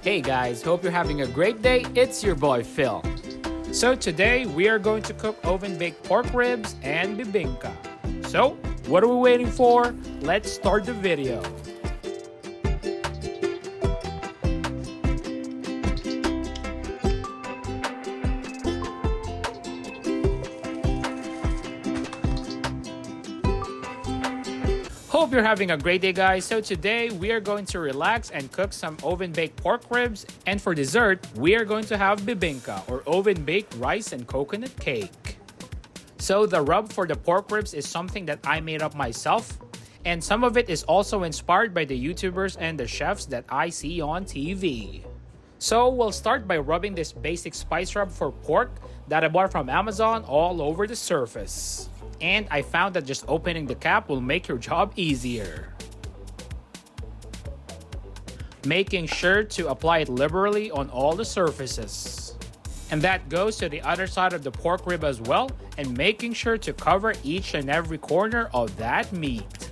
Hey guys, hope you're having a great day. It's your boy Phil. So today we are going to cook oven baked pork ribs and bibingka. So what are we waiting for? Let's start the video. Hope you're having a great day, guys. So today we are going to relax and cook some oven baked pork ribs, and for dessert we are going to have bibingka or oven baked rice and coconut cake. So the rub for the pork ribs is something that I made up myself, and some of it is also inspired by the YouTubers and the chefs that I see on TV. So we'll start by rubbing this basic spice rub for pork that I bought from Amazon all over the surface. And I found that just opening the cap will make your job easier. Making sure to apply it liberally on all the surfaces. And that goes to the other side of the pork rib as well, and making sure to cover each and every corner of that meat.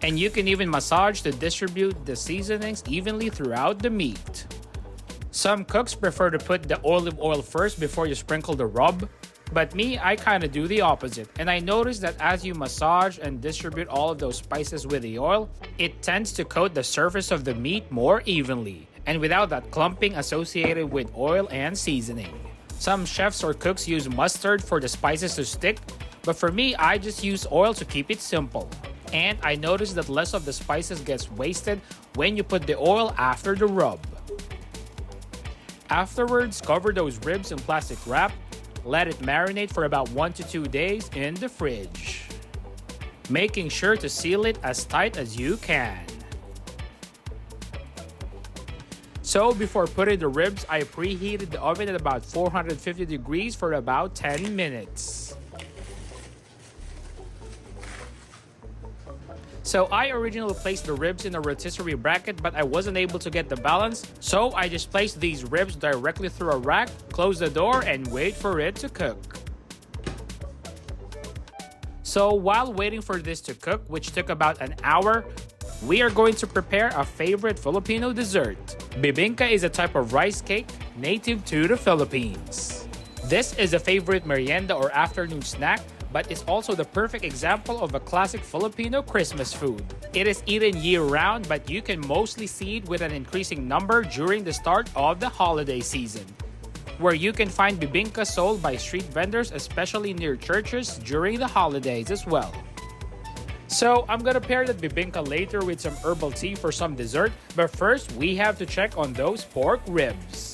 And you can even massage to distribute the seasonings evenly throughout the meat. Some cooks prefer to put the olive oil first before you sprinkle the rub. But me, I kinda do the opposite, and I noticed that as you massage and distribute all of those spices with the oil, it tends to coat the surface of the meat more evenly, and without that clumping associated with oil and seasoning. Some chefs or cooks use mustard for the spices to stick, but for me, I just use oil to keep it simple. And I noticed that less of the spices gets wasted when you put the oil after the rub. Afterwards, cover those ribs in plastic wrap. Let it marinate for about 1 to 2 days in the fridge, making sure to seal it as tight as you can. So before putting the ribs, I preheated the oven at about 450 degrees for about 10 minutes. So I originally placed the ribs in a rotisserie bracket, but I wasn't able to get the balance, so I just placed these ribs directly through a rack, close the door, and wait for it to cook. So while waiting for this to cook, which took about an hour, we are going to prepare a favorite Filipino dessert. Bibingka is a type of rice cake native to the Philippines. This is a favorite merienda or afternoon snack, but it's also the perfect example of a classic Filipino Christmas food. It is eaten year-round, but you can mostly see it with an increasing number during the start of the holiday season, where you can find bibingka sold by street vendors, especially near churches during the holidays as well. So I'm gonna pair the bibingka later with some herbal tea for some dessert, but first we have to check on those pork ribs.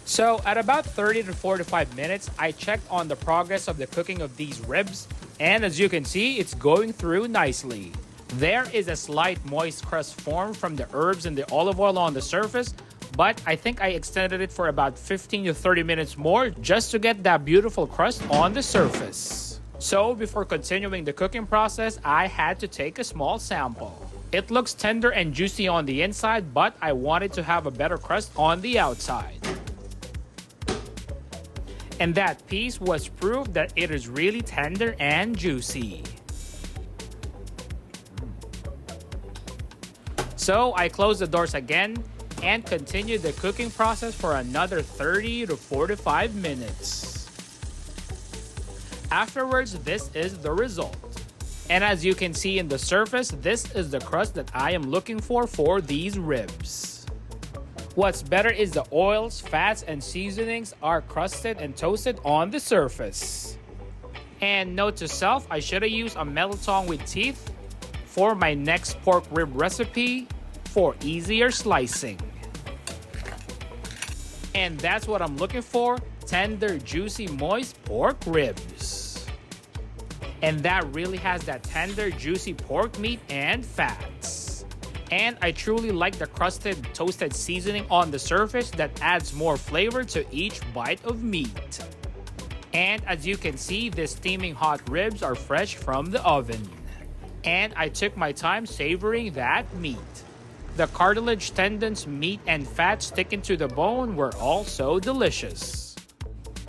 So at about 30 to 45 minutes, I checked on the progress of the cooking of these ribs, and as you can see, it's going through nicely. There is a slight moist crust formed from the herbs and the olive oil on the surface, but I think I extended it for about 15 to 30 minutes more just to get that beautiful crust on the surface. So before continuing the cooking process, I had to take a small sample. It looks tender and juicy on the inside, but I wanted to have a better crust on the outside. And that piece was proof that it is really tender and juicy. So I closed the doors again and continued the cooking process for another 30 to 45 minutes. Afterwards, this is the result. And as you can see in the surface, this is the crust that I am looking for these ribs. What's better is the oils, fats, and seasonings are crusted and toasted on the surface. And note to self, I should have used a metal tong with teeth for my next pork rib recipe for easier slicing. And that's what I'm looking for, tender, juicy, moist pork ribs. And that really has that tender, juicy pork meat and fats. And I truly like the crusted, toasted seasoning on the surface that adds more flavor to each bite of meat. And as you can see, the steaming hot ribs are fresh from the oven. And I took my time savoring that meat. The cartilage, tendons, meat, and fat sticking to the bone were also delicious.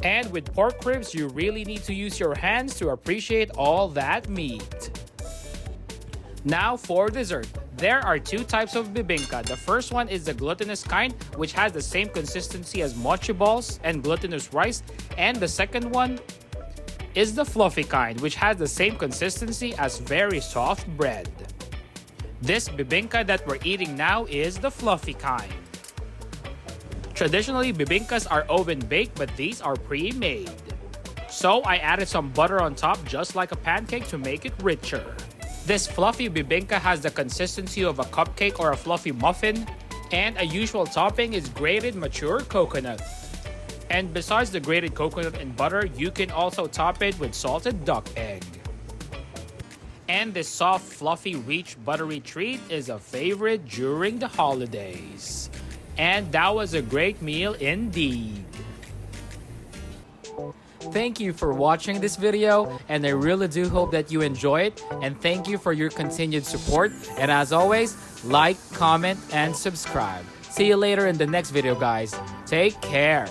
And with pork ribs, you really need to use your hands to appreciate all that meat. Now for dessert. There are two types of bibingka. The first one is the glutinous kind, which has the same consistency as mochi balls and glutinous rice. And the second one is the fluffy kind, which has the same consistency as very soft bread. This bibingka that we're eating now is the fluffy kind. Traditionally, bibingkas are oven-baked, but these are pre-made. So I added some butter on top just like a pancake to make it richer. This fluffy bibingka has the consistency of a cupcake or a fluffy muffin, and a usual topping is grated mature coconut. And besides the grated coconut and butter, you can also top it with salted duck egg. And this soft, fluffy, rich, buttery treat is a favorite during the holidays. And that was a great meal indeed. Thank you for watching this video, and I really do hope that you enjoy it, and thank you for your continued support. And as always, like, comment, and subscribe. See you later in the next video, guys. Take care.